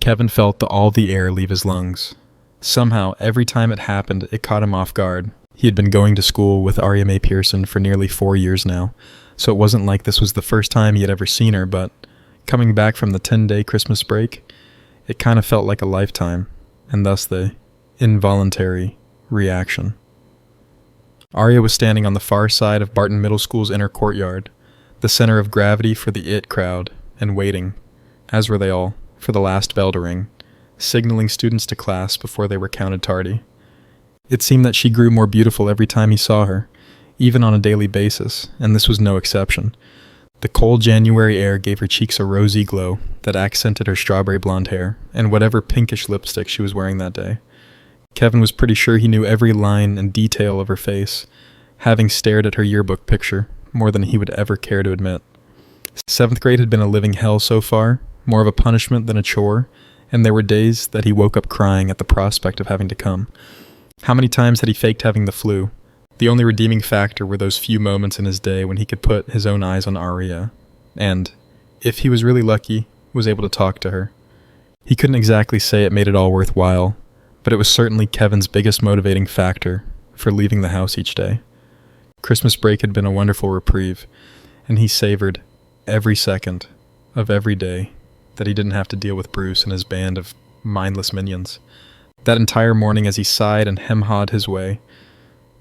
Kevin felt all the air leave his lungs. Somehow, every time it happened, it caught him off guard. He had been going to school with Aria Pearson for nearly 4 years now, so it wasn't like this was the first time he had ever seen her, but coming back from the 10-day Christmas break, it kind of felt like a lifetime, and thus the involuntary reaction. Aria was standing on the far side of Barton Middle School's inner courtyard, the center of gravity for the IT crowd, and waiting, as were they all, for the last bell to ring, signaling students to class before they were counted tardy. It seemed that she grew more beautiful every time he saw her, even on a daily basis, and this was no exception. The cold January air gave her cheeks a rosy glow that accented her strawberry blonde hair and whatever pinkish lipstick she was wearing that day. Kevin was pretty sure he knew every line and detail of her face, having stared at her yearbook picture more than he would ever care to admit. 7th grade had been a living hell so far, more of a punishment than a chore, and there were days that he woke up crying at the prospect of having to come. How many times had he faked having the flu? The only redeeming factor were those few moments in his day when he could put his own eyes on Aria, and, if he was really lucky, was able to talk to her. He couldn't exactly say it made it all worthwhile, but it was certainly Kevin's biggest motivating factor for leaving the house each day. Christmas break had been a wonderful reprieve, and he savored every second of every day that he didn't have to deal with Bruce and his band of mindless minions. That entire morning as he sighed and hem-hawed his way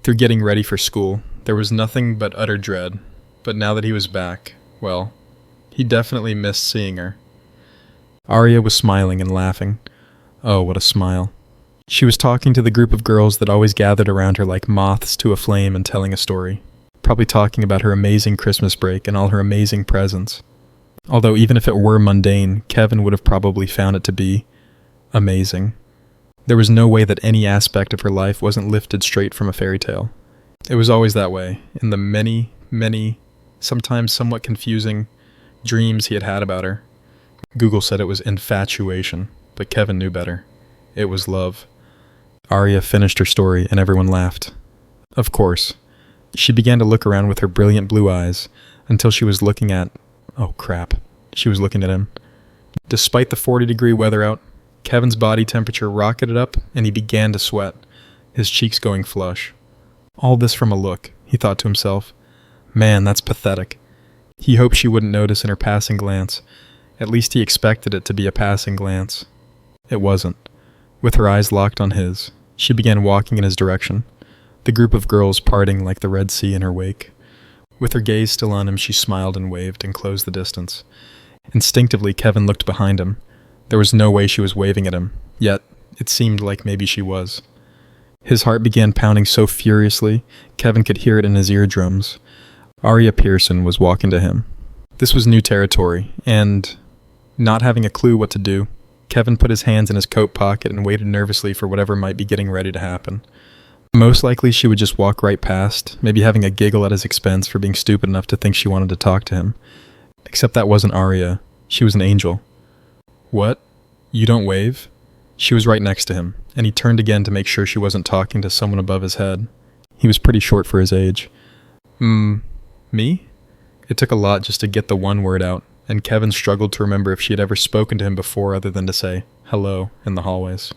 through getting ready for school, there was nothing but utter dread, but now that he was back, well, he definitely missed seeing her. Aria was smiling and laughing. Oh, what a smile. She was talking to the group of girls that always gathered around her like moths to a flame and telling a story, probably talking about her amazing Christmas break and all her amazing presents. Although even if it were mundane, Kevin would have probably found it to be amazing. There was no way that any aspect of her life wasn't lifted straight from a fairy tale. It was always that way, in the many, many, sometimes somewhat confusing dreams he had had about her. Google said it was infatuation, but Kevin knew better. It was love. Aria finished her story and everyone laughed. Of course. She began to look around with her brilliant blue eyes until she was looking at... Oh crap. She was looking at him. Despite the 40-degree weather out, Kevin's body temperature rocketed up and he began to sweat, his cheeks going flush. All this from a look, he thought to himself. Man, that's pathetic. He hoped she wouldn't notice in her passing glance. At least he expected it to be a passing glance. It wasn't. With her eyes locked on his, she began walking in his direction, the group of girls parting like the Red Sea in her wake. With her gaze still on him, she smiled and waved and closed the distance. Instinctively, Kevin looked behind him. There was no way she was waving at him, yet it seemed like maybe she was. His heart began pounding so furiously, Kevin could hear it in his eardrums. Aria Pearson was walking to him. This was new territory, and, not having a clue what to do, Kevin put his hands in his coat pocket and waited nervously for whatever might be getting ready to happen. Most likely she would just walk right past, maybe having a giggle at his expense for being stupid enough to think she wanted to talk to him. Except that wasn't Aria. She was an angel. What? You don't wave? She was right next to him, and he turned again to make sure she wasn't talking to someone above his head. He was pretty short for his age. Me? It took a lot just to get the one word out, and Kevin struggled to remember if she had ever spoken to him before other than to say, hello, in the hallways.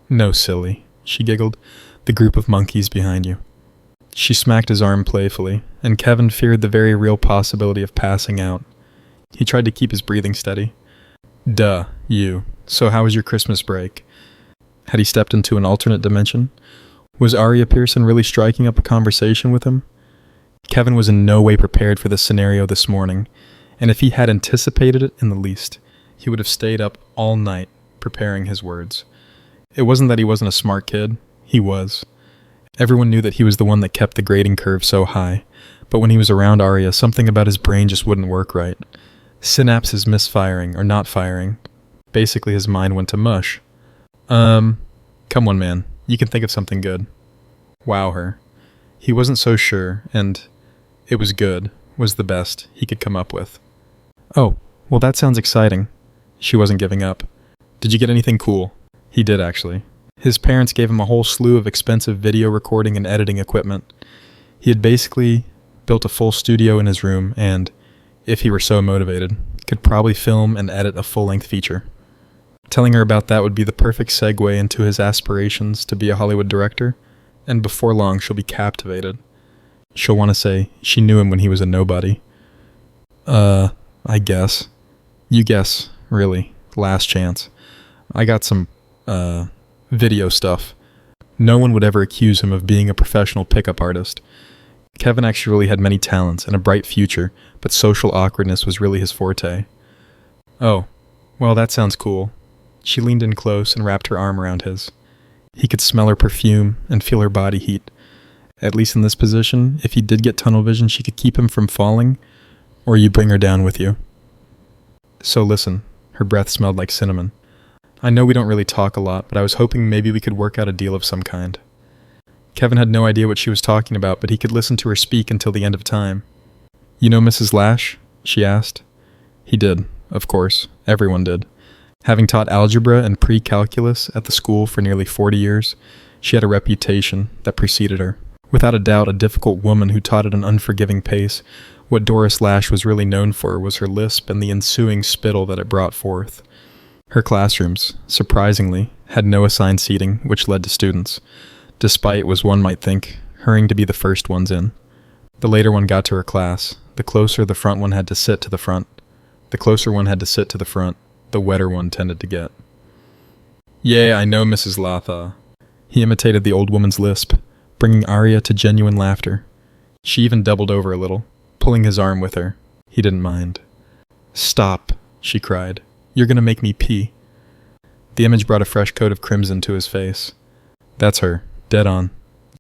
No, silly, she giggled. The group of monkeys behind you. She smacked his arm playfully, and Kevin feared the very real possibility of passing out. He tried to keep his breathing steady. Duh, you. So how was your Christmas break? Had he stepped into an alternate dimension? Was Aria Pearson really striking up a conversation with him? Kevin was in no way prepared for this scenario this morning, and if he had anticipated it in the least, he would have stayed up all night preparing his words. It wasn't that he wasn't a smart kid. He was. Everyone knew that he was the one that kept the grading curve so high, but when he was around Aria, something about his brain just wouldn't work right. Synapses misfiring or not firing. Basically, his mind went to mush. Come on, man. You can think of something good. Wow her. He wasn't so sure, and it was good, was the best he could come up with. Oh, well that sounds exciting. She wasn't giving up. Did you get anything cool? He did, actually. His parents gave him a whole slew of expensive video recording and editing equipment. He had basically built a full studio in his room and, if he were so motivated, could probably film and edit a full-length feature. Telling her about that would be the perfect segue into his aspirations to be a Hollywood director, and before long she'll be captivated. She'll want to say she knew him when he was a nobody. I guess. You guess, really. Last chance. I got some, video stuff. No one would ever accuse him of being a professional pickup artist. Kevin actually really had many talents and a bright future, but social awkwardness was really his forte. Oh, well, that sounds cool. She leaned in close and wrapped her arm around his. He could smell her perfume and feel her body heat. At least in this position, if he did get tunnel vision, she could keep him from falling, or you bring her down with you. So listen, her breath smelled like cinnamon. I know we don't really talk a lot, but I was hoping maybe we could work out a deal of some kind. Kevin had no idea what she was talking about, but he could listen to her speak until the end of time. You know Mrs. Lash? She asked. He did, of course. Everyone did. Having taught algebra and pre-calculus at the school for nearly 40 years, she had a reputation that preceded her. Without a doubt, a difficult woman who taught at an unforgiving pace, what Doris Lash was really known for was her lisp and the ensuing spittle that it brought forth. Her classrooms, surprisingly, had no assigned seating, which led to students, despite, as one might think, hurrying to be the first ones in. The later one got to her class. The closer the front one had to sit to the front. The closer one had to sit to the front, the wetter one tended to get. "Yea, I know, Mrs. Latha." He imitated the old woman's lisp, bringing Aria to genuine laughter. She even doubled over a little, pulling his arm with her. He didn't mind. "Stop," she cried. "You're gonna make me pee." The image brought a fresh coat of crimson to his face. That's her, dead on.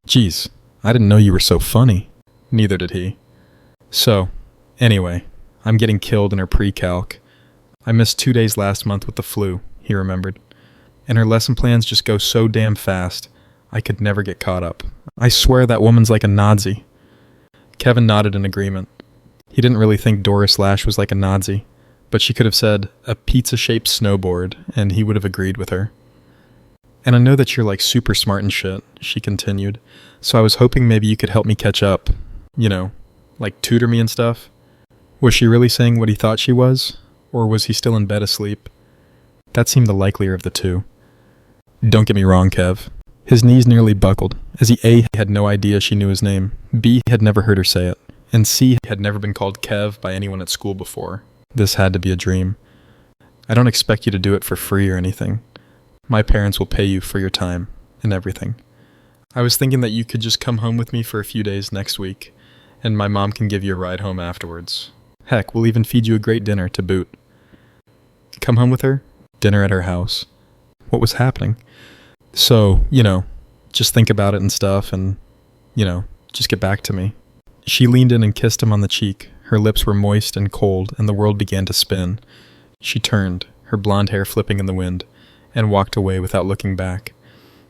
Geez, I didn't know you were so funny. Neither did he. So, anyway, I'm getting killed in her pre-calc. I missed 2 days last month with the flu, he remembered. And her lesson plans just go so damn fast, I could never get caught up. I swear that woman's like a Nazi. Kevin nodded in agreement. He didn't really think Doris Lash was like a Nazi, but she could have said, a pizza-shaped snowboard, and he would have agreed with her. "And I know that you're like super smart and shit," she continued, "so I was hoping maybe you could help me catch up. You know, like tutor me and stuff." Was she really saying what he thought she was? Or was he still in bed asleep? That seemed the likelier of the two. Don't get me wrong, Kev. His knees nearly buckled, as he A, had no idea she knew his name, B, had never heard her say it, and C, had never been called Kev by anyone at school before. This had to be a dream. I don't expect you to do it for free or anything. My parents will pay you for your time and everything. I was thinking that you could just come home with me for a few days next week, and my mom can give you a ride home afterwards. Heck, we'll even feed you a great dinner to boot. Come home with her? Dinner at her house. What was happening? So, just think about it and stuff and, just get back to me. She leaned in and kissed him on the cheek. Her lips were moist and cold, and the world began to spin. She turned, her blonde hair flipping in the wind, and walked away without looking back.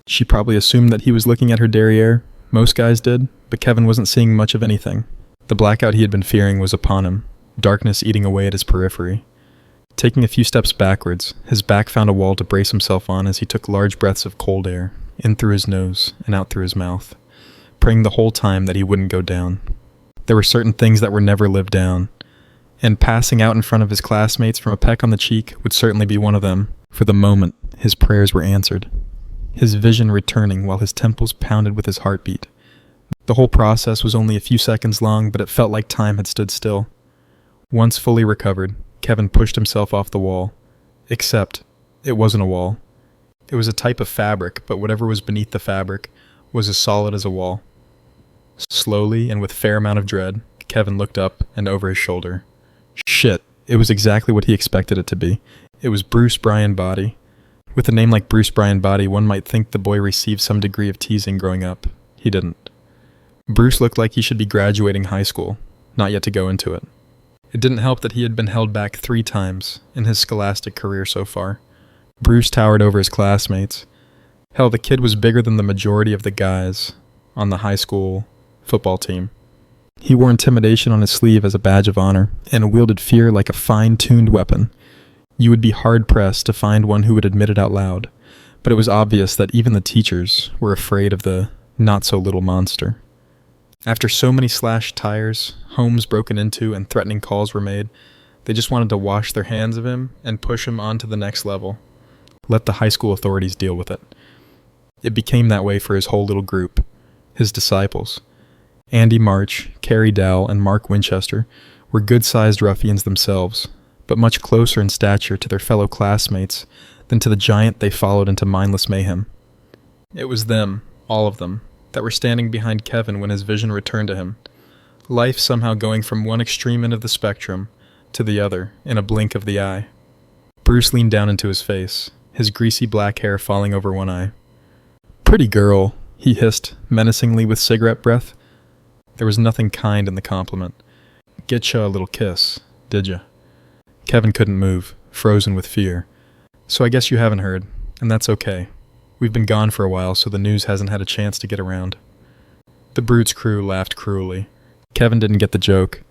She probably assumed that he was looking at her derriere. Most guys did, but Kevin wasn't seeing much of anything. The blackout he had been fearing was upon him, darkness eating away at his periphery. Taking a few steps backwards, his back found a wall to brace himself on as he took large breaths of cold air, in through his nose and out through his mouth, praying the whole time that he wouldn't go down. There were certain things that were never lived down, and passing out in front of his classmates from a peck on the cheek would certainly be one of them. For the moment, his prayers were answered, his vision returning while his temples pounded with his heartbeat. The whole process was only a few seconds long, but it felt like time had stood still. Once fully recovered, Kevin pushed himself off the wall. Except, it wasn't a wall. It was a type of fabric, but whatever was beneath the fabric was as solid as a wall. Slowly, and with fair amount of dread, Kevin looked up and over his shoulder. Shit, it was exactly what he expected it to be. It was Bruce Brian Botty. With a name like Bruce Brian Botty, one might think the boy received some degree of teasing growing up. He didn't. Bruce looked like he should be graduating high school, not yet to go into it. It didn't help that he had been held back 3 times in his scholastic career so far. Bruce towered over his classmates. Hell, the kid was bigger than the majority of the guys on the high school football team. He wore intimidation on his sleeve as a badge of honor, and wielded fear like a fine-tuned weapon. You would be hard-pressed to find one who would admit it out loud, but it was obvious that even the teachers were afraid of the not-so-little monster. After so many slashed tires, homes broken into, and threatening calls were made, they just wanted to wash their hands of him and push him on to the next level. let the high school authorities deal with it. It became that way for his whole little group, his disciples. Andy March, Carrie Dowell, and Mark Winchester were good-sized ruffians themselves, but much closer in stature to their fellow classmates than to the giant they followed into mindless mayhem. It was them, all of them, that were standing behind Kevin when his vision returned to him, life somehow going from one extreme end of the spectrum to the other in a blink of the eye. Bruce leaned down into his face, his greasy black hair falling over one eye. "Pretty girl," he hissed menacingly with cigarette breath. There was nothing kind in the compliment. "Getcha a little kiss, did ya?" Kevin couldn't move, frozen with fear. "So I guess you haven't heard, and that's okay. We've been gone for a while, so the news hasn't had a chance to get around." The Brute's crew laughed cruelly. Kevin didn't get the joke,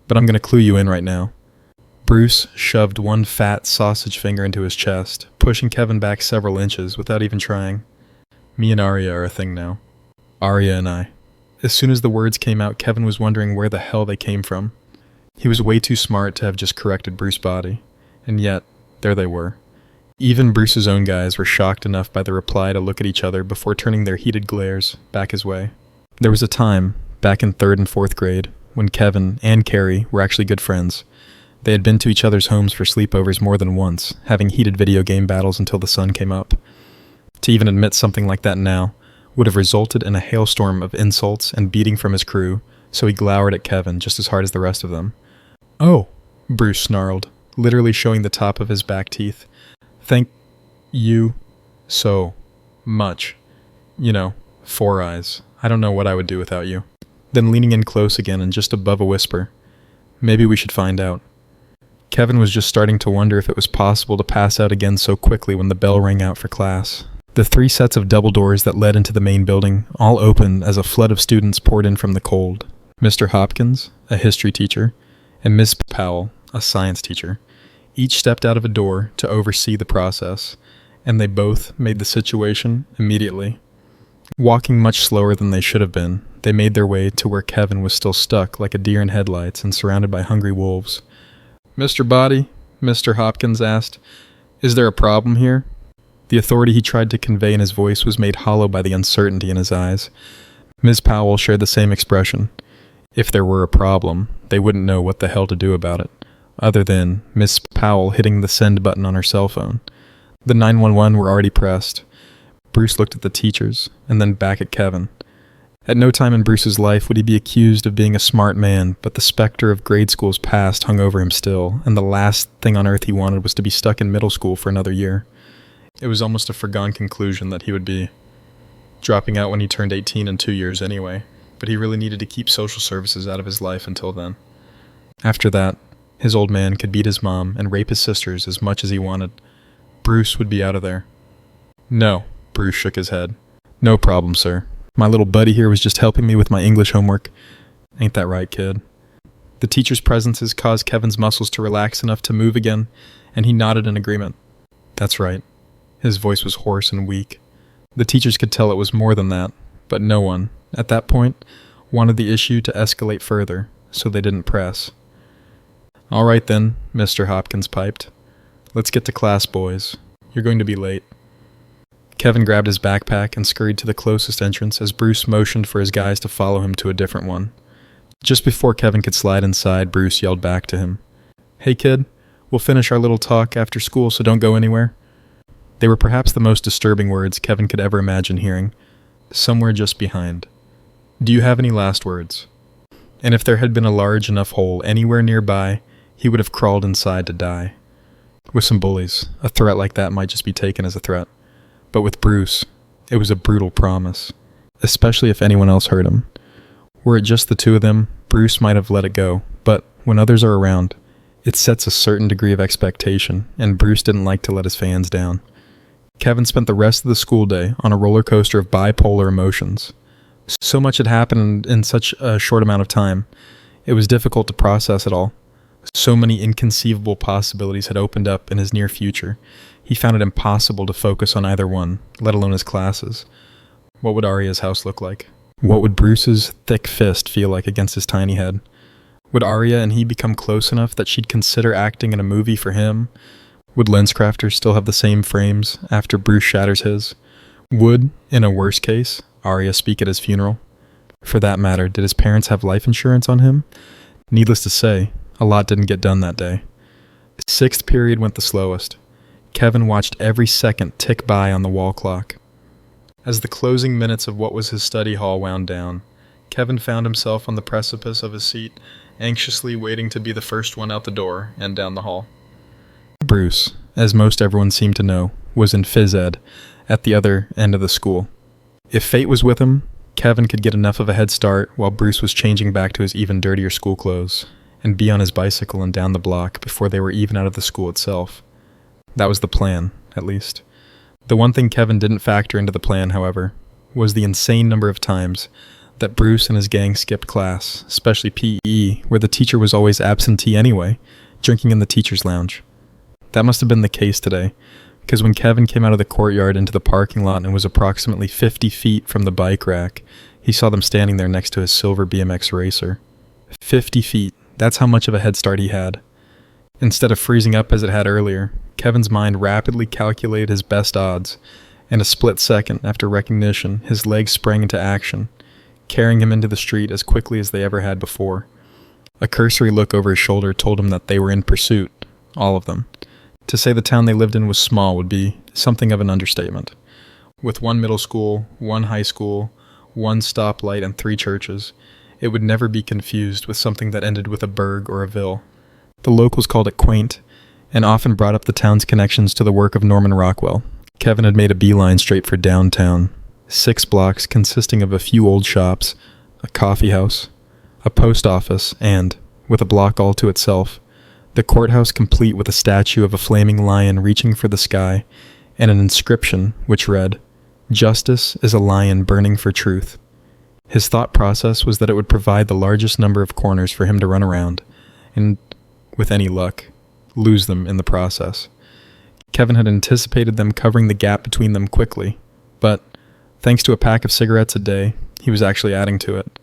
but I'm going to clue you in right now. Bruce shoved one fat sausage finger into his chest, pushing Kevin back several inches without even trying. "Me and Aria are a thing now. Aria and I." As soon as the words came out, Kevin was wondering where the hell they came from. He was way too smart to have just corrected Bruce Botty, and yet, there they were. Even Bruce's own guys were shocked enough by the reply to look at each other before turning their heated glares back his way. There was a time, back in 3rd and 4th grade, when Kevin and Carrie were actually good friends. They had been to each other's homes for sleepovers more than once, having heated video game battles until the sun came up. To even admit something like that now would have resulted in a hailstorm of insults and beating from his crew, so he glowered at Kevin just as hard as the rest of them. "Oh," Bruce snarled, literally showing the top of his back teeth. "Thank you so much. 4 eyes. I don't know what I would do without you." Then leaning in close again and just above a whisper, "Maybe we should find out." Kevin was just starting to wonder if it was possible to pass out again so quickly when the bell rang out for class. The 3 sets of double doors that led into the main building all opened as a flood of students poured in from the cold. Mr. Hopkins, a history teacher, and Miss Powell, a science teacher, each stepped out of a door to oversee the process, and they both made the situation immediately. Walking much slower than they should have been, they made their way to where Kevin was still stuck like a deer in headlights and surrounded by hungry wolves. "Mr. Botty," Mr. Hopkins asked, "is there a problem here?" The authority he tried to convey in his voice was made hollow by the uncertainty in his eyes. Ms. Powell shared the same expression. If there were a problem, they wouldn't know what the hell to do about it, other than Miss Powell hitting the send button on her cell phone. The 911 were already pressed. Bruce looked at the teachers, and then back at Kevin. At no time in Bruce's life would he be accused of being a smart man, but the specter of grade school's past hung over him still, and the last thing on earth he wanted was to be stuck in middle school for another year. It was almost a foregone conclusion that he would be dropping out when he turned 18 in 2 years anyway, but he really needed to keep social services out of his life until then. After that, his old man could beat his mom and rape his sisters as much as he wanted. Bruce would be out of there. "No," Bruce shook his head. "No problem, sir. My little buddy here was just helping me with my English homework. Ain't that right, kid?" The teacher's presences caused Kevin's muscles to relax enough to move again, and he nodded in agreement. "That's right." His voice was hoarse and weak. The teachers could tell it was more than that, but no one, at that point, wanted the issue to escalate further, so they didn't press. "All right then," Mr. Hopkins piped. "Let's get to class, boys. You're going to be late." Kevin grabbed his backpack and scurried to the closest entrance as Bruce motioned for his guys to follow him to a different one. Just before Kevin could slide inside, Bruce yelled back to him, "Hey kid, we'll finish our little talk after school, so don't go anywhere." They were perhaps the most disturbing words Kevin could ever imagine hearing. Somewhere just behind. "Do you have any last words?" And if there had been a large enough hole anywhere nearby, he would have crawled inside to die. With some bullies, a threat like that might just be taken as a threat. But with Bruce, it was a brutal promise, especially if anyone else heard him. Were it just the two of them, Bruce might have let it go, but when others are around, it sets a certain degree of expectation, and Bruce didn't like to let his fans down. Kevin spent the rest of the school day on a roller coaster of bipolar emotions. So much had happened in such a short amount of time. It was difficult to process it all. So many inconceivable possibilities had opened up in his near future. He found it impossible to focus on either one, let alone his classes. What would Aria's house look like? What would Bruce's thick fist feel like against his tiny head? Would Aria and he become close enough that she'd consider acting in a movie for him? Would LensCrafters still have the same frames after Bruce shatters his? Would, in a worse case, Aria speak at his funeral? For that matter, did his parents have life insurance on him? Needless to say, a lot didn't get done that day. The sixth period went the slowest. Kevin watched every second tick by on the wall clock. As the closing minutes of what was his study hall wound down, Kevin found himself on the precipice of his seat, anxiously waiting to be the first one out the door and down the hall. Bruce, as most everyone seemed to know, was in phys ed, at the other end of the school. If fate was with him, Kevin could get enough of a head start while Bruce was changing back to his even dirtier school clothes, and be on his bicycle and down the block before they were even out of the school itself. That was the plan, at least. The one thing Kevin didn't factor into the plan, however, was the insane number of times that Bruce and his gang skipped class, especially PE, where the teacher was always absentee anyway, drinking in the teacher's lounge. That must have been the case today, because when Kevin came out of the courtyard into the parking lot and was approximately 50 feet from the bike rack, he saw them standing there next to his silver BMX racer. 50 feet, that's how much of a head start he had. Instead of freezing up as it had earlier, Kevin's mind rapidly calculated his best odds, and a split second after recognition, his legs sprang into action, carrying him into the street as quickly as they ever had before. A cursory look over his shoulder told him that they were in pursuit, all of them. To say the town they lived in was small would be something of an understatement. With one middle school, one high school, one stoplight, and 3 churches, it would never be confused with something that ended with a burg or a ville. The locals called it quaint, and often brought up the town's connections to the work of Norman Rockwell. Kevin had made a beeline straight for downtown, 6 blocks consisting of a few old shops, a coffee house, a post office, and, with a block all to itself, the courthouse complete with a statue of a flaming lion reaching for the sky, and an inscription which read, "Justice is a lion burning for truth." His thought process was that it would provide the largest number of corners for him to run around, and, with any luck, lose them in the process. Kevin had anticipated them covering the gap between them quickly, but, thanks to a pack of cigarettes a day, he was actually adding to it.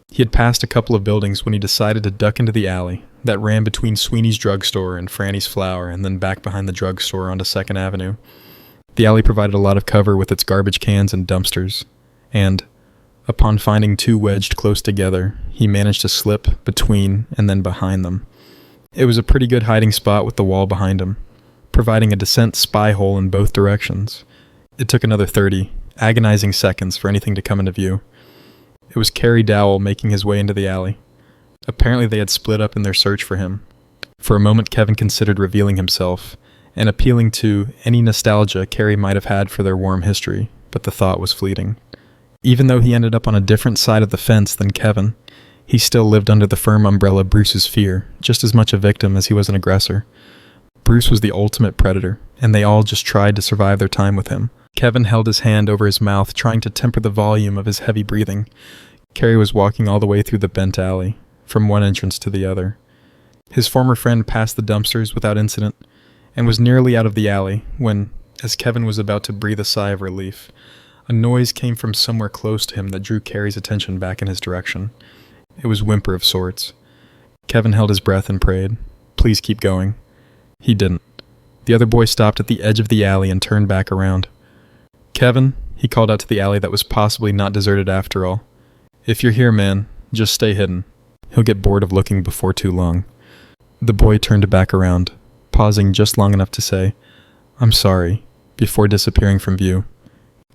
He had passed a couple of buildings when he decided to duck into the alley that ran between Sweeney's drugstore and Franny's Flower and then back behind the drugstore onto 2nd Avenue. The alley provided a lot of cover with its garbage cans and dumpsters, and, upon finding 2 wedged close together, he managed to slip between and then behind them. It was a pretty good hiding spot with the wall behind him, providing a descent spy hole in both directions. It took another 30, agonizing seconds for anything to come into view. It was Carrie Dowell making his way into the alley. Apparently they had split up in their search for him. For a moment Kevin considered revealing himself, and appealing to any nostalgia Carrie might have had for their warm history, but the thought was fleeting. Even though he ended up on a different side of the fence than Kevin, he still lived under the firm umbrella of Bruce's fear, just as much a victim as he was an aggressor. Bruce was the ultimate predator, and they all just tried to survive their time with him. Kevin held his hand over his mouth, trying to temper the volume of his heavy breathing. Carrie was walking all the way through the bent alley, from one entrance to the other. His former friend passed the dumpsters without incident, and was nearly out of the alley when, as Kevin was about to breathe a sigh of relief, a noise came from somewhere close to him that drew Carrie's attention back in his direction. It was whimper of sorts. Kevin held his breath and prayed, "Please keep going." He didn't. The other boy stopped at the edge of the alley and turned back around. "Kevin," he called out to the alley that was possibly not deserted after all. "If you're here, man, just stay hidden. He'll get bored of looking before too long." The boy turned back around, pausing just long enough to say, "I'm sorry," before disappearing from view.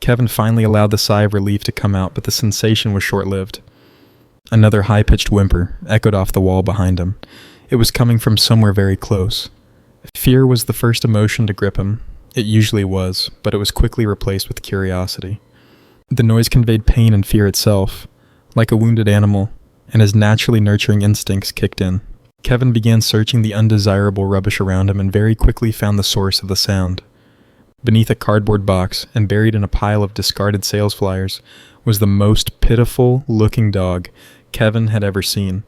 Kevin finally allowed the sigh of relief to come out, but the sensation was short-lived. Another high-pitched whimper echoed off the wall behind him. It was coming from somewhere very close. Fear was the first emotion to grip him. It usually was, but it was quickly replaced with curiosity. The noise conveyed pain and fear itself, like a wounded animal, and his naturally nurturing instincts kicked in. Kevin began searching the undesirable rubbish around him and very quickly found the source of the sound. Beneath a cardboard box and buried in a pile of discarded sales flyers was the most pitiful-looking dog Kevin had ever seen.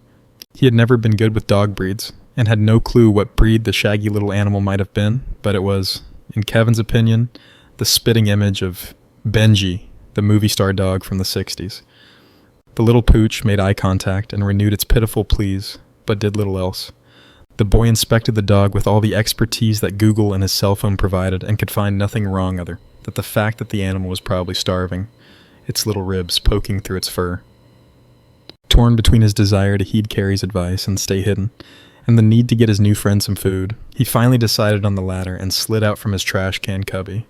He had never been good with dog breeds, and had no clue what breed the shaggy little animal might have been, but it was, in Kevin's opinion, the spitting image of Benji, the movie star dog from the 60s. The little pooch made eye contact and renewed its pitiful pleas, but did little else. The boy inspected the dog with all the expertise that Google and his cell phone provided and could find nothing wrong other than the fact that the animal was probably starving, its little ribs poking through its fur. Torn between his desire to heed Carrie's advice and stay hidden, and the need to get his new friend some food, he finally decided on the latter and slid out from his trash can cubby.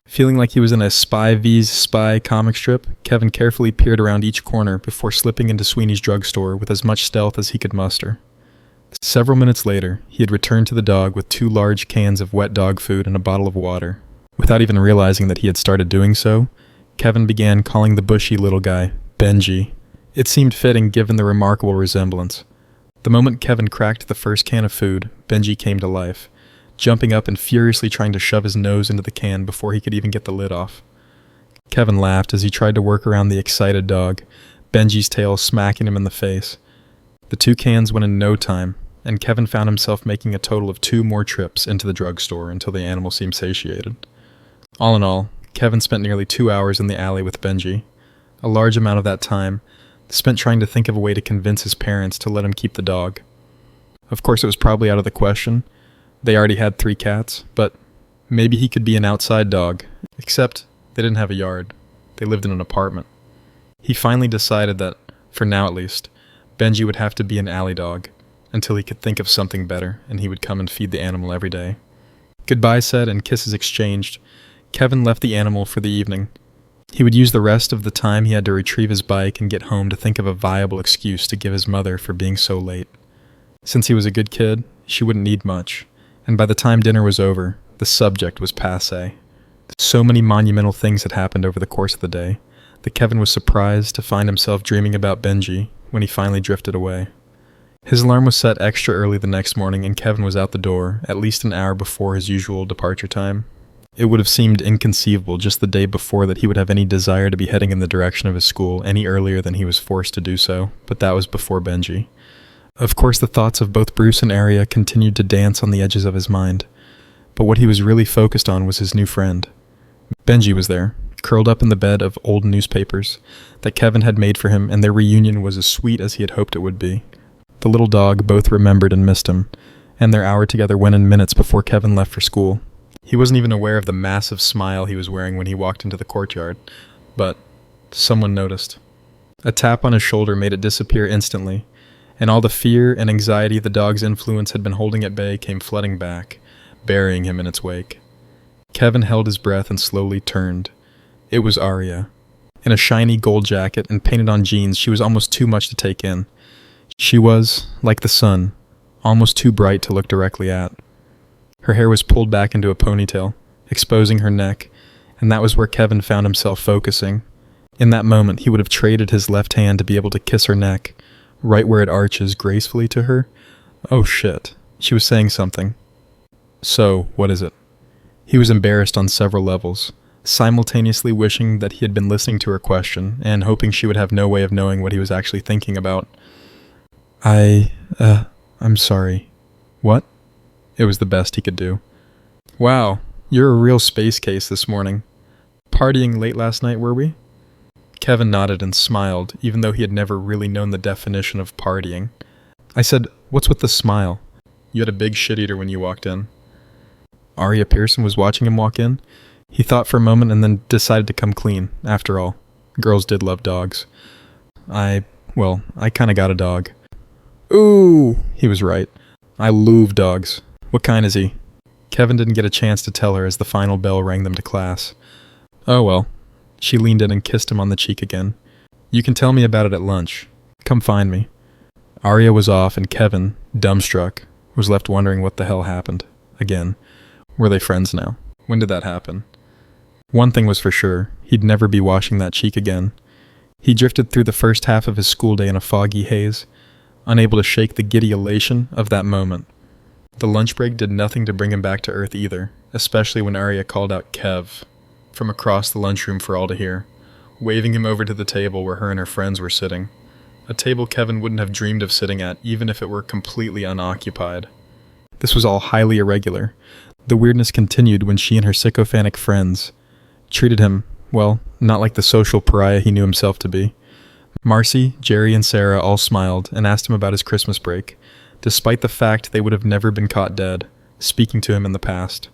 Feeling like he was in a Spy vs. Spy comic strip, Kevin carefully peered around each corner before slipping into Sweeney's drugstore with as much stealth as he could muster. Several minutes later, he had returned to the dog with 2 large cans of wet dog food and a bottle of water. Without even realizing that he had started doing so, Kevin began calling the bushy little guy Benji. It seemed fitting given the remarkable resemblance. The moment Kevin cracked the first can of food, Benji came to life, jumping up and furiously trying to shove his nose into the can before he could even get the lid off. Kevin laughed as he tried to work around the excited dog, Benji's tail smacking him in the face. The 2 cans went in no time, and Kevin found himself making a total of 2 more trips into the drugstore until the animal seemed satiated. All in all, Kevin spent nearly 2 hours in the alley with Benji. A large amount of that time spent trying to think of a way to convince his parents to let him keep the dog. Of course, it was probably out of the question. They already had 3 cats, but maybe he could be an outside dog, except they didn't have a yard. They lived in an apartment. He finally decided that, for now at least, Benji would have to be an alley dog, until he could think of something better, and he would come and feed the animal every day. Goodbye said and kisses exchanged, Kevin left the animal for the evening. He would use the rest of the time he had to retrieve his bike and get home to think of a viable excuse to give his mother for being so late. Since he was a good kid, she wouldn't need much, and by the time dinner was over, the subject was passé. So many monumental things had happened over the course of the day that Kevin was surprised to find himself dreaming about Benji when he finally drifted away. His alarm was set extra early the next morning, and Kevin was out the door at least an hour before his usual departure time. It would have seemed inconceivable just the day before that he would have any desire to be heading in the direction of his school any earlier than he was forced to do so, but that was before Benji. Of course, the thoughts of both Bruce and Aria continued to dance on the edges of his mind, but what he was really focused on was his new friend. Benji was there, curled up in the bed of old newspapers that Kevin had made for him, and their reunion was as sweet as he had hoped it would be. The little dog both remembered and missed him, and their hour together went in minutes before Kevin left for school. He wasn't even aware of the massive smile he was wearing when he walked into the courtyard, but someone noticed. A tap on his shoulder made it disappear instantly, and all the fear and anxiety the dog's influence had been holding at bay came flooding back, burying him in its wake. Kevin held his breath and slowly turned. It was Aria. In a shiny gold jacket and painted-on jeans, she was almost too much to take in. She was, like the sun, almost too bright to look directly at. Her hair was pulled back into a ponytail, exposing her neck, and that was where Kevin found himself focusing. In that moment, he would have traded his left hand to be able to kiss her neck, right where it arches gracefully to her. Oh shit, she was saying something. So, what is it? He was embarrassed on several levels, simultaneously wishing that he had been listening to her question, and hoping she would have no way of knowing what he was actually thinking about. I'm sorry. What? It was the best he could do. Wow, you're a real space case this morning. Partying late last night, were we? Kevin nodded and smiled, even though he had never really known the definition of partying. I said, what's with the smile? You had a big shit-eater when you walked in. Aria Pearson was watching him walk in. He thought for a moment and then decided to come clean. After all, girls did love dogs. I kinda got a dog. Ooh, he was right. I love dogs. What kind is he? Kevin didn't get a chance to tell her as the final bell rang them to class. Oh well. She leaned in and kissed him on the cheek again. You can tell me about it at lunch. Come find me. Aria was off and Kevin, dumbstruck, was left wondering what the hell happened. Again. Were they friends now? When did that happen? One thing was for sure. He'd never be washing that cheek again. He drifted through the first half of his school day in a foggy haze, unable to shake the giddy elation of that moment. The lunch break did nothing to bring him back to earth either, especially when Aria called out Kev from across the lunchroom for all to hear, waving him over to the table where her and her friends were sitting. A table Kevin wouldn't have dreamed of sitting at, even if it were completely unoccupied. This was all highly irregular. The weirdness continued when she and her sycophantic friends treated him, well, not like the social pariah he knew himself to be. Marcy, Jerry, and Sarah all smiled and asked him about his Christmas break, despite the fact they would have never been caught dead, speaking to him in the past.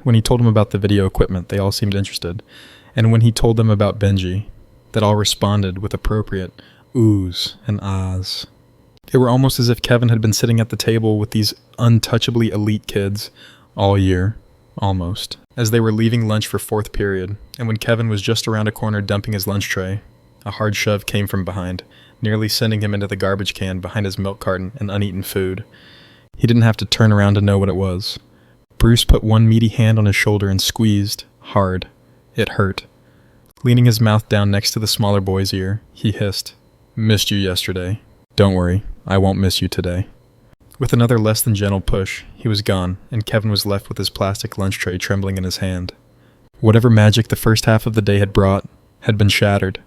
When he told them about the video equipment, they all seemed interested, and when he told them about Benji, that all responded with appropriate oohs and ahs. It were almost as if Kevin had been sitting at the table with these untouchably elite kids all year, almost, as they were leaving lunch for fourth period, and when Kevin was just around a corner dumping his lunch tray, a hard shove came from behind, nearly sending him into the garbage can behind his milk carton and uneaten food. He didn't have to turn around to know what it was. Bruce put one meaty hand on his shoulder and squeezed, hard. It hurt. Leaning his mouth down next to the smaller boy's ear, he hissed, "Missed you yesterday. Don't worry, I won't miss you today." With another less than gentle push, he was gone, and Kevin was left with his plastic lunch tray trembling in his hand. Whatever magic the first half of the day had brought had been shattered.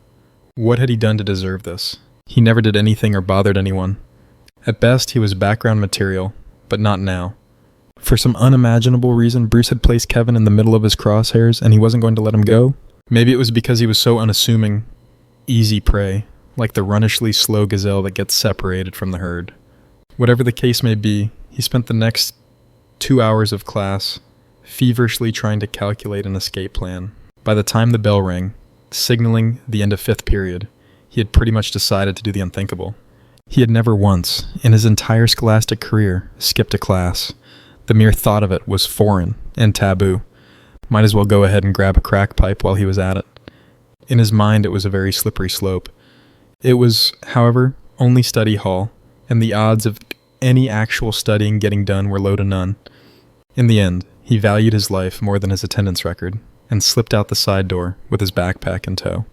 What had he done to deserve this? He never did anything or bothered anyone. At best, he was background material, but not now. For some unimaginable reason, Bruce had placed Kevin in the middle of his crosshairs, and he wasn't going to let him go. Maybe it was because he was so unassuming, easy prey, like the runnishly slow gazelle that gets separated from the herd. Whatever the case may be, he spent the next 2 hours of class feverishly trying to calculate an escape plan. By the time the bell rang, signaling the end of fifth period, he had pretty much decided to do the unthinkable. He had never once, in his entire scholastic career, skipped a class. The mere thought of it was foreign and taboo. Might as well go ahead and grab a crack pipe while he was at it. In his mind, it was a very slippery slope. It was, however, only study hall, and the odds of any actual studying getting done were low to none. In the end, he valued his life more than his attendance record, and slipped out the side door with his backpack in tow.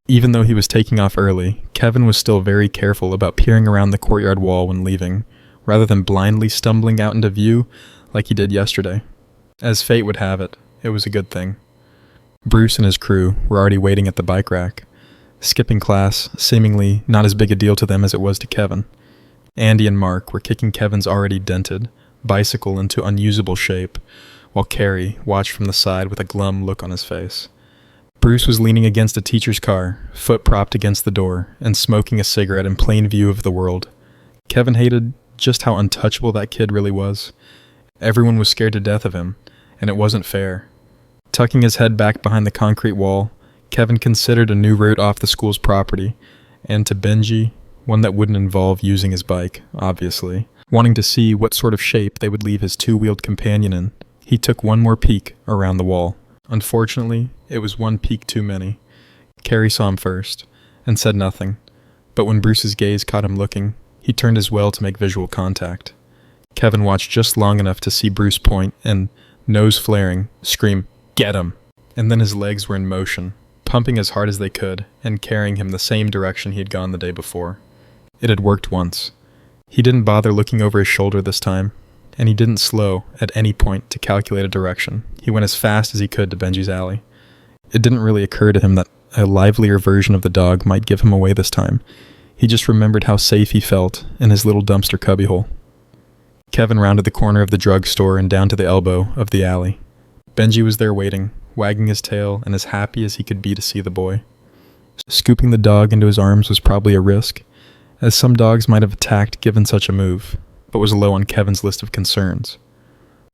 Even though he was taking off early, Kevin was still very careful about peering around the courtyard wall when leaving, rather than blindly stumbling out into view like he did yesterday. As fate would have it, it was a good thing. Bruce and his crew were already waiting at the bike rack. Skipping class, seemingly not as big a deal to them as it was to Kevin. Andy and Mark were kicking Kevin's already dented bicycle into unusable shape, while Carrie watched from the side with a glum look on his face. Bruce was leaning against a teacher's car, foot propped against the door, and smoking a cigarette in plain view of the world. Kevin hated just how untouchable that kid really was. Everyone was scared to death of him, and it wasn't fair. Tucking his head back behind the concrete wall, Kevin considered a new route off the school's property, and to Benji, one that wouldn't involve using his bike, obviously. Wanting to see what sort of shape they would leave his two-wheeled companion in, he took one more peek around the wall. Unfortunately, it was one peek too many. Carrie saw him first, and said nothing, but when Bruce's gaze caught him looking, he turned as well to make visual contact. Kevin watched just long enough to see Bruce point and, nose flaring, scream, "Get him!" And then his legs were in motion, pumping as hard as they could, and carrying him the same direction he had gone the day before. It had worked once. He didn't bother looking over his shoulder this time, and he didn't slow at any point to calculate a direction. He went as fast as he could to Benji's alley. It didn't really occur to him that a livelier version of the dog might give him away this time. He just remembered how safe he felt in his little dumpster cubbyhole. Kevin rounded the corner of the drugstore and down to the elbow of the alley. Benji was there waiting, wagging his tail and as happy as he could be to see the boy. Scooping the dog into his arms was probably a risk, as some dogs might have attacked given such a move, but was low on Kevin's list of concerns.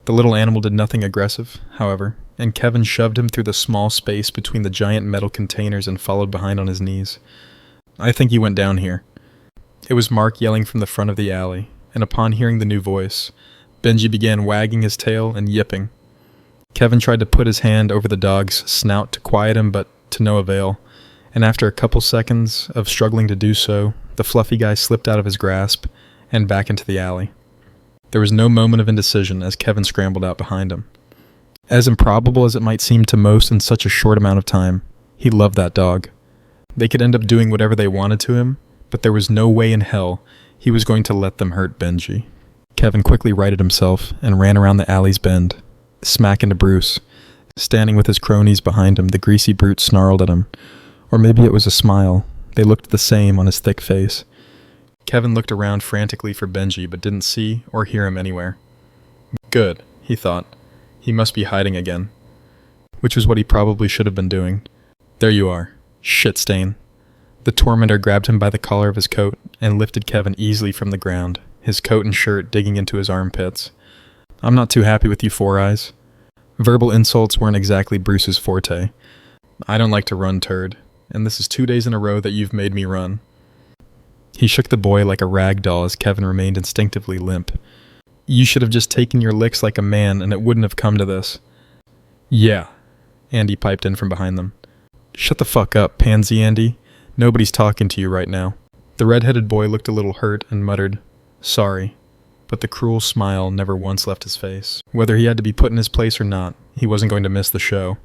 The little animal did nothing aggressive, however, and Kevin shoved him through the small space between the giant metal containers and followed behind on his knees. I think he went down here. It was Mark yelling from the front of the alley, and upon hearing the new voice, Benji began wagging his tail and yipping. Kevin tried to put his hand over the dog's snout to quiet him, but to no avail, and after a couple seconds of struggling to do so, the fluffy guy slipped out of his grasp and back into the alley. There was no moment of indecision as Kevin scrambled out behind him. As improbable as it might seem to most in such a short amount of time, he loved that dog. They could end up doing whatever they wanted to him, but there was no way in hell he was going to let them hurt Benji. Kevin quickly righted himself and ran around the alley's bend, smack into Bruce. Standing with his cronies behind him, the greasy brute snarled at him. Or maybe it was a smile. They looked the same on his thick face. Kevin looked around frantically for Benji, but didn't see or hear him anywhere. Good, he thought. He must be hiding again. Which was what he probably should have been doing. There you are. Shit stain. The tormentor grabbed him by the collar of his coat and lifted Kevin easily from the ground. his coat and shirt digging into his armpits. "I'm not too happy with you, Four Eyes." Verbal insults weren't exactly Bruce's forte. "I don't like to run, turd, and this is 2 days in a row that you've made me run." He shook the boy like a rag doll as Kevin remained instinctively limp. "You should have just taken your licks like a man and it wouldn't have come to this." "Yeah," Andy piped in from behind them. "Shut the fuck up, pansy Andy. Nobody's talking to you right now." The red-headed boy looked a little hurt and muttered, "Sorry," but the cruel smile never once left his face. Whether he had to be put in his place or not, he wasn't going to miss the show.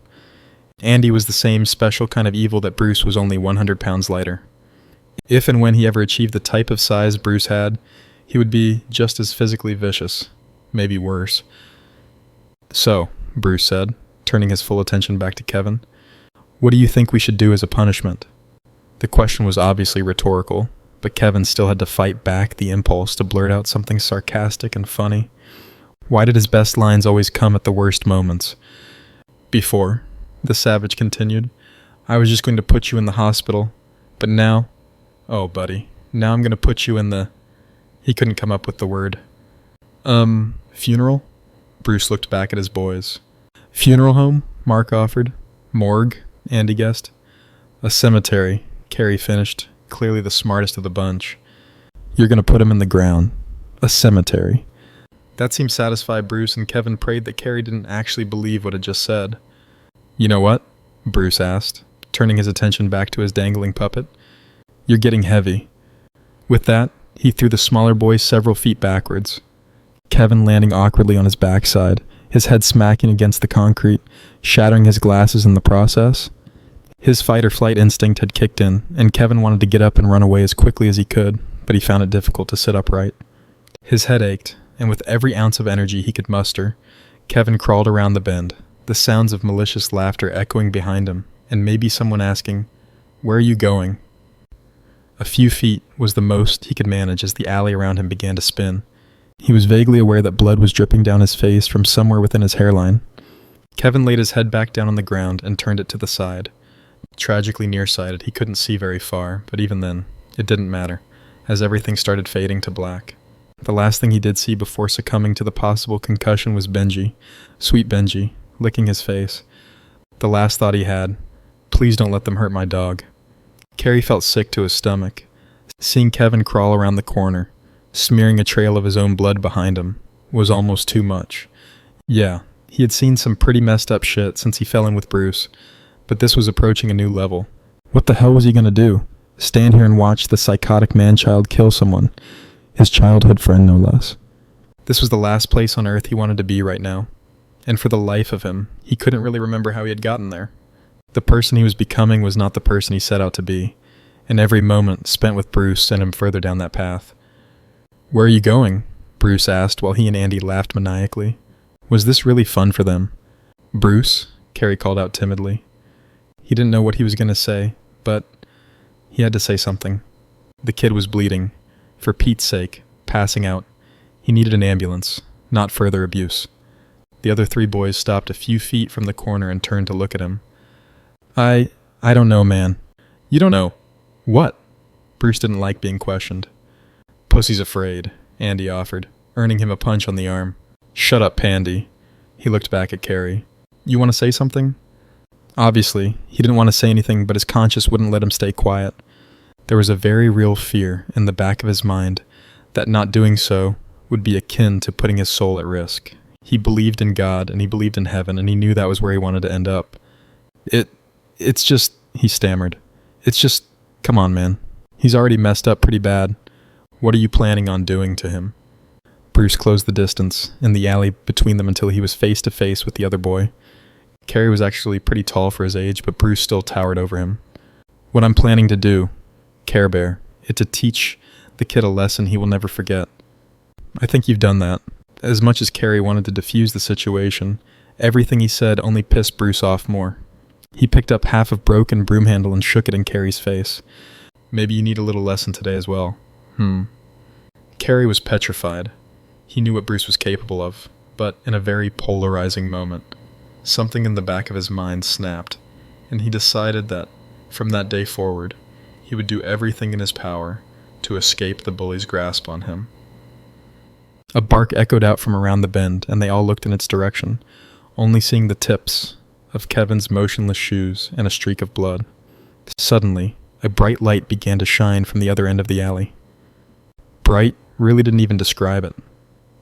Andy was the same special kind of evil that Bruce was only 100 pounds lighter. If and when he ever achieved the type of size Bruce had, he would be just as physically vicious, maybe worse. "So," Bruce said, turning his full attention back to Kevin, "what do you think we should do as a punishment?" The question was obviously rhetorical, but Kevin still had to fight back the impulse to blurt out something sarcastic and funny. Why did his best lines always come at the worst moments? "Before," the savage continued, "I was just going to put you in the hospital, but now, oh, buddy, now I'm going to put you in the..." He couldn't come up with the word. Funeral?" Bruce looked back at his boys. "Funeral home?" Mark offered. "Morgue?" Andy guessed. "A cemetery," Carrie finished, clearly the smartest of the bunch. "You're going to put him in the ground. A cemetery." That seemed to satisfy Bruce, and Kevin prayed that Carrie didn't actually believe what it just said. "You know what?" Bruce asked, turning his attention back to his dangling puppet. "You're getting heavy." With that, he threw the smaller boy several feet backwards, Kevin landing awkwardly on his backside, his head smacking against the concrete, shattering his glasses in the process. His fight-or-flight instinct had kicked in, and Kevin wanted to get up and run away as quickly as he could, but he found it difficult to sit upright. His head ached, and with every ounce of energy he could muster, Kevin crawled around the bend, the sounds of malicious laughter echoing behind him, and maybe someone asking, "Where are you going?" A few feet was the most he could manage as the alley around him began to spin. He was vaguely aware that blood was dripping down his face from somewhere within his hairline. Kevin laid his head back down on the ground and turned it to the side. Tragically nearsighted, he couldn't see very far, but even then, it didn't matter, as everything started fading to black. The last thing he did see before succumbing to the possible concussion was Benji, sweet Benji, licking his face. The last thought he had, "Please don't let them hurt my dog." Carrie felt sick to his stomach. Seeing Kevin crawl around the corner, smearing a trail of his own blood behind him, was almost too much. Yeah, he had seen some pretty messed up shit since he fell in with Bruce, but this was approaching a new level. What the hell was he gonna do? Stand here and watch the psychotic man-child kill someone? His childhood friend, no less. This was the last place on Earth he wanted to be right now, and for the life of him, he couldn't really remember how he had gotten there. The person he was becoming was not the person he set out to be, and every moment spent with Bruce sent him further down that path. "Where are you going?" Bruce asked while he and Andy laughed maniacally. Was this really fun for them? "Bruce," Carrie called out timidly. He didn't know what he was going to say, but he had to say something. The kid was bleeding. For Pete's sake, passing out. He needed an ambulance, not further abuse. The other three boys stopped a few feet from the corner and turned to look at him. I don't know, man." "You don't know? What?" Bruce didn't like being questioned. "Pussy's afraid," Andy offered, earning him a punch on the arm. "Shut up, Pandy." He looked back at Carrie. "You want to say something?" Obviously, he didn't want to say anything, but his conscience wouldn't let him stay quiet. There was a very real fear in the back of his mind that not doing so would be akin to putting his soul at risk. He believed in God, and he believed in heaven, and he knew that was where he wanted to end up. It's just, he stammered. "It's just, come on, man. He's already messed up pretty bad. What are you planning on doing to him?" Bruce closed the distance in the alley between them until he was face to face with the other boy. Carrie was actually pretty tall for his age, but Bruce still towered over him. "What I'm planning to do, Care Bear, is to teach the kid a lesson he will never forget." "I think you've done that." As much as Carrie wanted to defuse the situation, everything he said only pissed Bruce off more. He picked up half of broken broom handle and shook it in Carrie's face. "Maybe you need a little lesson today as well." Carrie was petrified. He knew what Bruce was capable of, but in a very polarizing moment, something in the back of his mind snapped, and he decided that, from that day forward, he would do everything in his power to escape the bully's grasp on him. A bark echoed out from around the bend, and they all looked in its direction, only seeing the tips of Kevin's motionless shoes and a streak of blood. Suddenly, a bright light began to shine from the other end of the alley. Bright really didn't even describe it.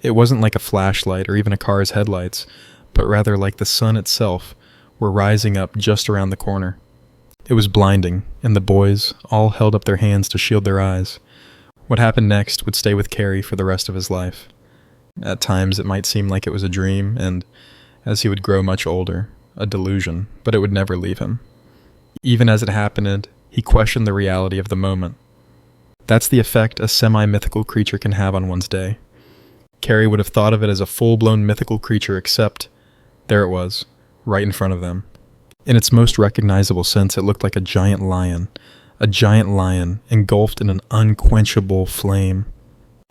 It wasn't like a flashlight or even a car's headlights, but rather like the sun itself were rising up just around the corner. It was blinding, and the boys all held up their hands to shield their eyes. What happened next would stay with Carrie for the rest of his life. At times it might seem like it was a dream, and, as he would grow much older, a delusion, but it would never leave him. Even as it happened, he questioned the reality of the moment. That's the effect a semi-mythical creature can have on one's day. Carrie would have thought of it as a full-blown mythical creature, except there it was, right in front of them. In its most recognizable sense, it looked like a giant lion engulfed in an unquenchable flame.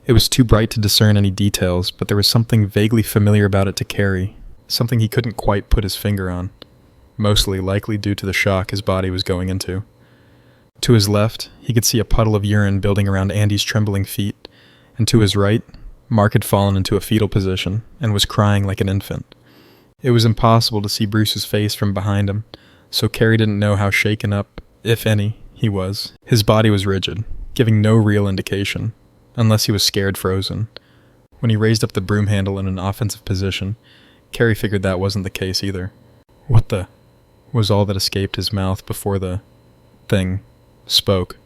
It was too bright to discern any details, but there was something vaguely familiar about it to Carrie, something he couldn't quite put his finger on, mostly likely due to the shock his body was going into. To his left, he could see a puddle of urine building around Andy's trembling feet, and to his right, Mark had fallen into a fetal position and was crying like an infant. It was impossible to see Bruce's face from behind him, so Carrie didn't know how shaken up, if any, he was. His body was rigid, giving no real indication, unless he was scared frozen. When he raised up the broom handle in an offensive position, Carrie figured that wasn't the case either. "What the?" was all that escaped his mouth before the thing spoke.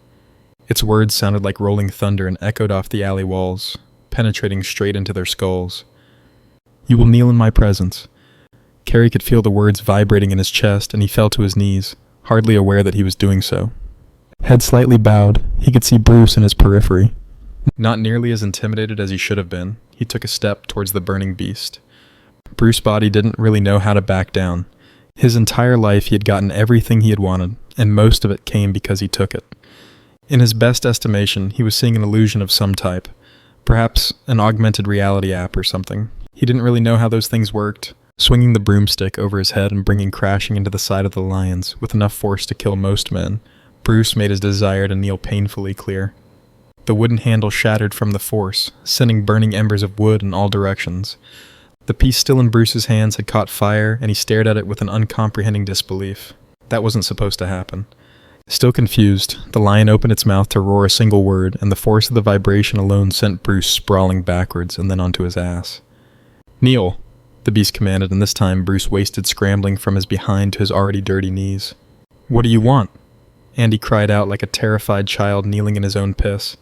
Its words sounded like rolling thunder and echoed off the alley walls, penetrating straight into their skulls. "You will kneel in my presence." Carrie could feel the words vibrating in his chest, and he fell to his knees, hardly aware that he was doing so. Head slightly bowed, he could see Bruce in his periphery. Not nearly as intimidated as he should have been, he took a step towards the burning beast. Bruce Botty didn't really know how to back down. His entire life he had gotten everything he had wanted, and most of it came because he took it. In his best estimation, he was seeing an illusion of some type, perhaps an augmented reality app or something. He didn't really know how those things worked, swinging the broomstick over his head and bringing crashing into the side of the lions with enough force to kill most men. Bruce made his desire to kneel painfully clear. The wooden handle shattered from the force, sending burning embers of wood in all directions. The piece still in Bruce's hands had caught fire, and he stared at it with an uncomprehending disbelief. That wasn't supposed to happen. Still confused, the lion opened its mouth to roar a single word, and the force of the vibration alone sent Bruce sprawling backwards and then onto his ass. "Kneel," the beast commanded, and this time Bruce wasted scrambling from his behind to his already dirty knees. "What do you want?" Andy cried out like a terrified child kneeling in his own piss,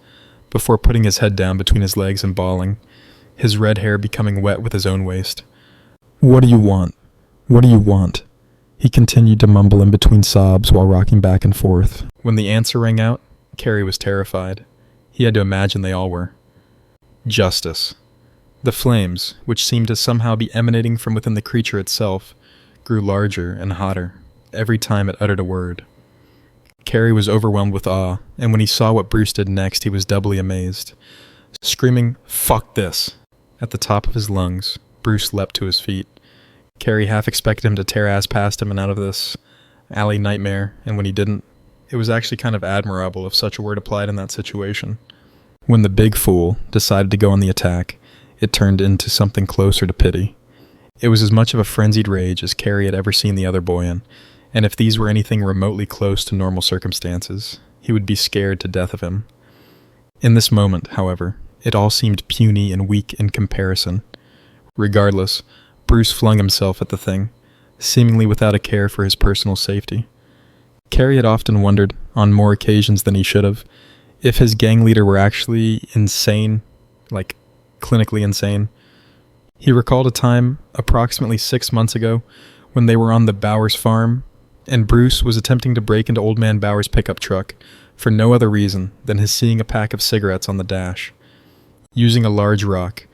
before putting his head down between his legs and bawling, his red hair becoming wet with his own waste. "What do you want? What do you want?" He continued to mumble in between sobs while rocking back and forth. When the answer rang out, Carrie was terrified. He had to imagine they all were. Justice. The flames, which seemed to somehow be emanating from within the creature itself, grew larger and hotter every time it uttered a word. Carrie was overwhelmed with awe, and when he saw what Bruce did next, he was doubly amazed. Screaming, "Fuck this!" at the top of his lungs, Bruce leapt to his feet. Carrie half expected him to tear ass past him and out of this alley nightmare, and when he didn't, it was actually kind of admirable if such a word applied in that situation. When the big fool decided to go on the attack, it turned into something closer to pity. It was as much of a frenzied rage as Carrie had ever seen the other boy in, and if these were anything remotely close to normal circumstances, he would be scared to death of him. In this moment, however, it all seemed puny and weak in comparison. Regardless, Bruce flung himself at the thing, seemingly without a care for his personal safety. Carrie had often wondered, on more occasions than he should have, if his gang leader were actually insane, like clinically insane. He recalled a time, approximately 6 months ago, when they were on the Bowers farm, and Bruce was attempting to break into Old Man Bowers' pickup truck for no other reason than his seeing a pack of cigarettes on the dash. Using a large rock,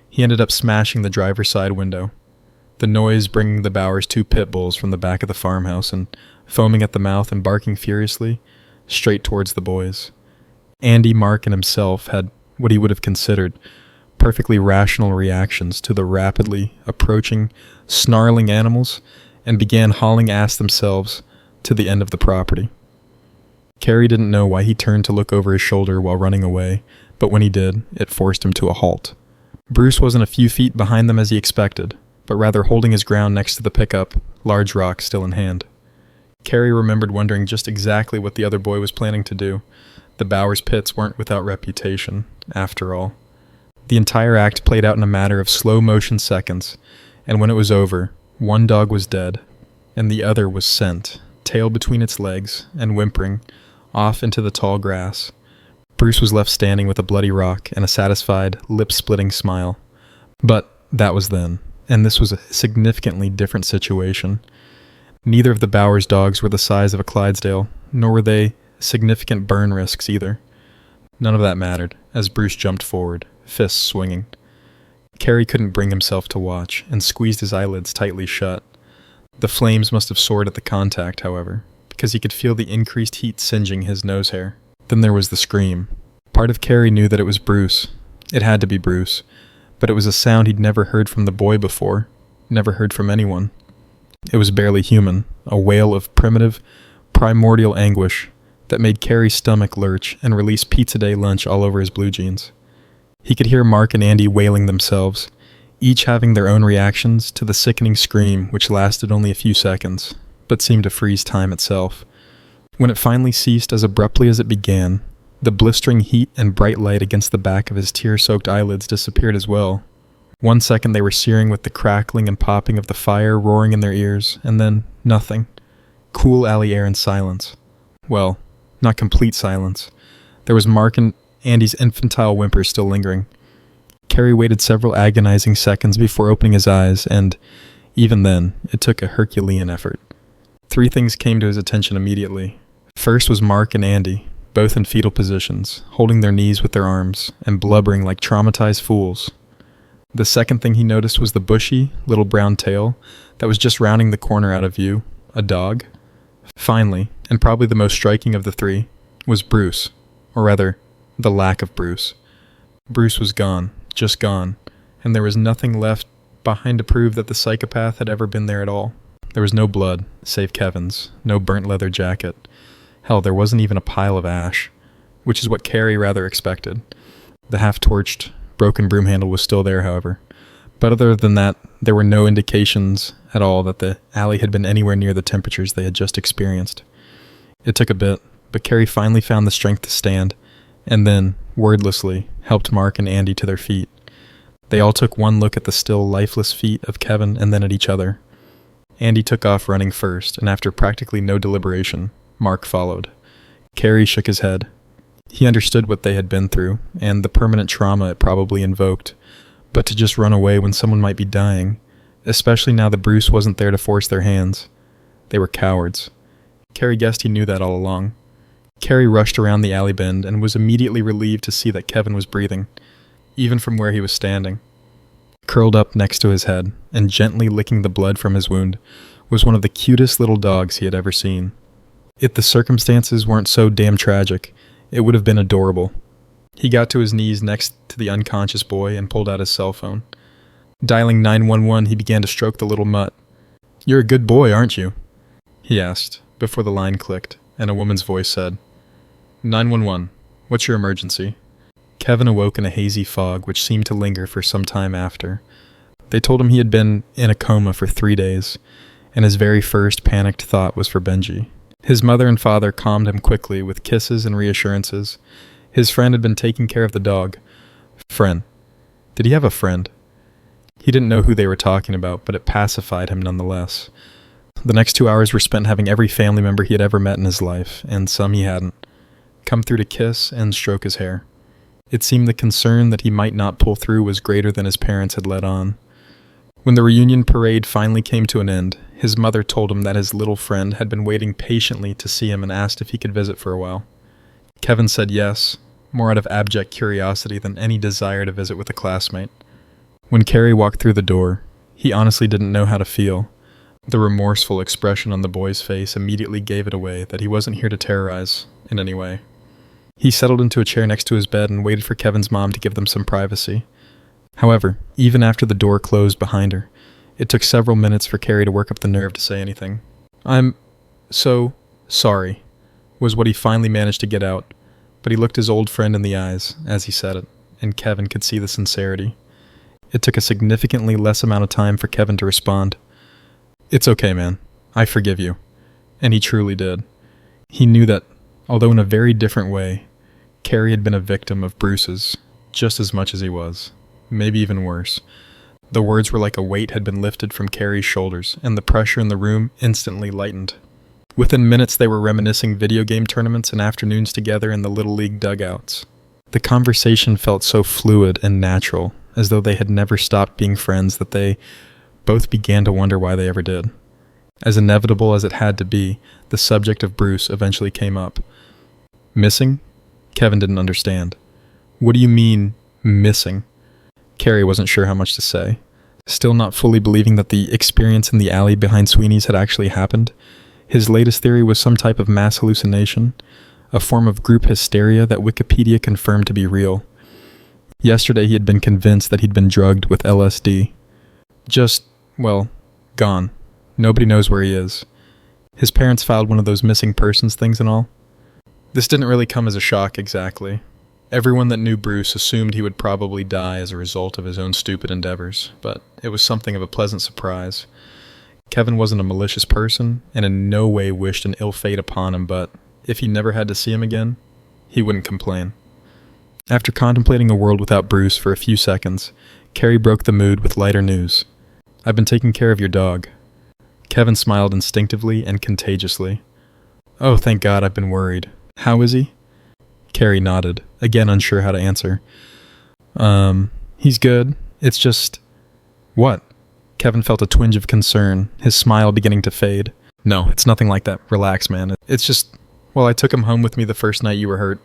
he ended up smashing the driver's side window, the noise bringing the Bowers' 2 pit bulls from the back of the farmhouse and, foaming at the mouth and barking furiously, straight towards the boys. Andy, Mark, and himself had what he would have considered perfectly rational reactions to the rapidly approaching, snarling animals and began hauling ass themselves to the end of the property. Carrie didn't know why he turned to look over his shoulder while running away, but when he did, it forced him to a halt. Bruce wasn't a few feet behind them as he expected, but rather holding his ground next to the pickup, large rock still in hand. Carrie remembered wondering just exactly what the other boy was planning to do. The Bowers pits weren't without reputation, after all. The entire act played out in a matter of slow-motion seconds, and when it was over, one dog was dead, and the other was sent, tail between its legs, and whimpering, off into the tall grass. Bruce was left standing with a bloody rock and a satisfied, lip-splitting smile. But that was then, and this was a significantly different situation. Neither of the Bowers dogs were the size of a Clydesdale, nor were they significant burn risks either. None of that mattered, as Bruce jumped forward, fists swinging. Carrie couldn't bring himself to watch, and squeezed his eyelids tightly shut. The flames must have soared at the contact, however, because he could feel the increased heat singeing his nose hair. Then there was the scream. Part of Carrie knew that it was Bruce. It had to be Bruce, but it was a sound he'd never heard from the boy before, never heard from anyone. It was barely human, a wail of primitive, primordial anguish that made Carrie's stomach lurch and release pizza day lunch all over his blue jeans. He could hear Mark and Andy wailing themselves, each having their own reactions to the sickening scream which lasted only a few seconds, but seemed to freeze time itself. When it finally ceased as abruptly as it began, the blistering heat and bright light against the back of his tear-soaked eyelids disappeared as well. 1 second they were searing with the crackling and popping of the fire roaring in their ears, and then nothing. Cool alley air and silence. Well, not complete silence. There was Mark and Andy's infantile whimpers still lingering. Carrie waited several agonizing seconds before opening his eyes, and, even then, it took a Herculean effort. 3 things came to his attention immediately. First was Mark and Andy, both in fetal positions, holding their knees with their arms, and blubbering like traumatized fools. The second thing he noticed was the bushy, little brown tail that was just rounding the corner out of view, a dog. Finally, and probably the most striking of the 3, was Bruce, or rather, the lack of Bruce. Bruce was gone, just gone, and there was nothing left behind to prove that the psychopath had ever been there at all. There was no blood, save Kevin's, no burnt leather jacket. Hell, there wasn't even a pile of ash, which is what Carrie rather expected. The half-torched, broken broom handle was still there, however. But other than that, there were no indications at all that the alley had been anywhere near the temperatures they had just experienced. It took a bit, but Carrie finally found the strength to stand, and then, wordlessly, helped Mark and Andy to their feet. They all took one look at the still lifeless feet of Kevin and then at each other. Andy took off running first, and after practically no deliberation, Mark followed. Carrie shook his head. He understood what they had been through, and the permanent trauma it probably invoked, but to just run away when someone might be dying, especially now that Bruce wasn't there to force their hands. They were cowards. Carrie guessed he knew that all along. Carrie rushed around the alley bend and was immediately relieved to see that Kevin was breathing, even from where he was standing. Curled up next to his head, and gently licking the blood from his wound, was one of the cutest little dogs he had ever seen. If the circumstances weren't so damn tragic, it would have been adorable. He got to his knees next to the unconscious boy and pulled out his cell phone. Dialing 911, he began to stroke the little mutt. "You're a good boy, aren't you?" he asked, before the line clicked, and a woman's voice said, 911, what's your emergency? Kevin awoke in a hazy fog which seemed to linger for some time after. They told him he had been in a coma for 3 days, and his very first panicked thought was for Benji. His mother and father calmed him quickly with kisses and reassurances. His friend had been taking care of the dog. Friend. Did he have a friend? He didn't know who they were talking about, but it pacified him nonetheless. The next 2 hours were spent having every family member he had ever met in his life, and some he hadn't, come through to kiss and stroke his hair. It seemed the concern that he might not pull through was greater than his parents had let on. When the reunion parade finally came to an end, his mother told him that his little friend had been waiting patiently to see him and asked if he could visit for a while. Kevin said yes, more out of abject curiosity than any desire to visit with a classmate. When Carrie walked through the door, he honestly didn't know how to feel. The remorseful expression on the boy's face immediately gave it away that he wasn't here to terrorize in any way. He settled into a chair next to his bed and waited for Kevin's mom to give them some privacy. However, even after the door closed behind her, it took several minutes for Carrie to work up the nerve to say anything. "I'm so sorry," was what he finally managed to get out, but he looked his old friend in the eyes as he said it, and Kevin could see the sincerity. It took a significantly less amount of time for Kevin to respond. "It's okay, man. I forgive you." And he truly did. He knew that, although in a very different way, Carrie had been a victim of Bruce's just as much as he was, maybe even worse. The words were like a weight had been lifted from Carrie's shoulders, and the pressure in the room instantly lightened. Within minutes, they were reminiscing video game tournaments and afternoons together in the Little League dugouts. The conversation felt so fluid and natural, as though they had never stopped being friends, that they both began to wonder why they ever did. As inevitable as it had to be, the subject of Bruce eventually came up. Missing? Kevin didn't understand. "What do you mean, missing?" Carrie wasn't sure how much to say. Still not fully believing that the experience in the alley behind Sweeney's had actually happened, his latest theory was some type of mass hallucination, a form of group hysteria that Wikipedia confirmed to be real. Yesterday he had been convinced that he'd been drugged with LSD. Just, well, gone. Nobody knows where he is. His parents filed one of those missing persons things and all. This didn't really come as a shock exactly. Everyone that knew Bruce assumed he would probably die as a result of his own stupid endeavors, but it was something of a pleasant surprise. Kevin wasn't a malicious person, and in no way wished an ill fate upon him, but if he never had to see him again, he wouldn't complain. After contemplating a world without Bruce for a few seconds, Carrie broke the mood with lighter news. "I've been taking care of your dog." Kevin smiled instinctively and contagiously. "Oh, thank God, I've been worried. How is he?" Carrie nodded, again unsure how to answer. He's good. It's just..." "What?" Kevin felt a twinge of concern, his smile beginning to fade. "No, it's nothing like that. Relax, man. It's just... well, I took him home with me the first night you were hurt.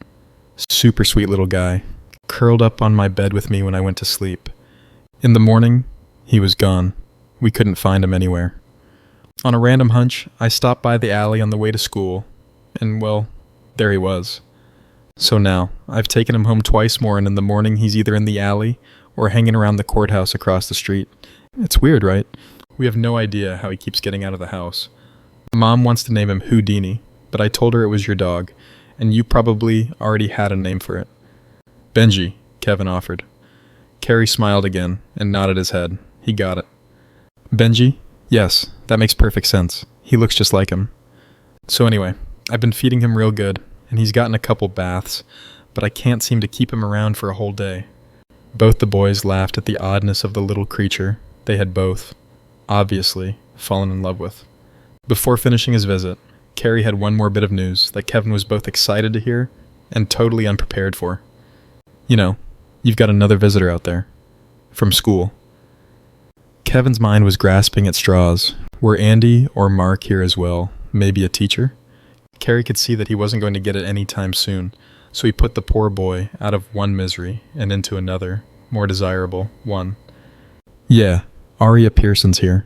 Super sweet little guy. Curled up on my bed with me when I went to sleep. In the morning, he was gone. We couldn't find him anywhere. On a random hunch, I stopped by the alley on the way to school, and well, there he was. So now, I've taken him home twice more, and in the morning he's either in the alley or hanging around the courthouse across the street. It's weird, right? We have no idea how he keeps getting out of the house. Mom wants to name him Houdini, but I told her it was your dog, and you probably already had a name for it." "Benji," Kevin offered. Carrie smiled again and nodded his head. He got it. "Benji? Yes, that makes perfect sense. He looks just like him. So anyway, I've been feeding him real good, and he's gotten a couple baths, but I can't seem to keep him around for a whole day." Both the boys laughed at the oddness of the little creature they had both, obviously, fallen in love with. Before finishing his visit, Carrie had one more bit of news that Kevin was both excited to hear and totally unprepared for. "You know, you've got another visitor out there. From school." Kevin's mind was grasping at straws. Were Andy or Mark here as well? Maybe a teacher? Carrie could see that he wasn't going to get it any time soon, so he put the poor boy out of one misery and into another, more desirable, one. "Yeah, Aria Pearson's here.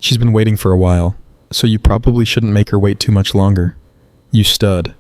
She's been waiting for a while, so you probably shouldn't make her wait too much longer. You stud."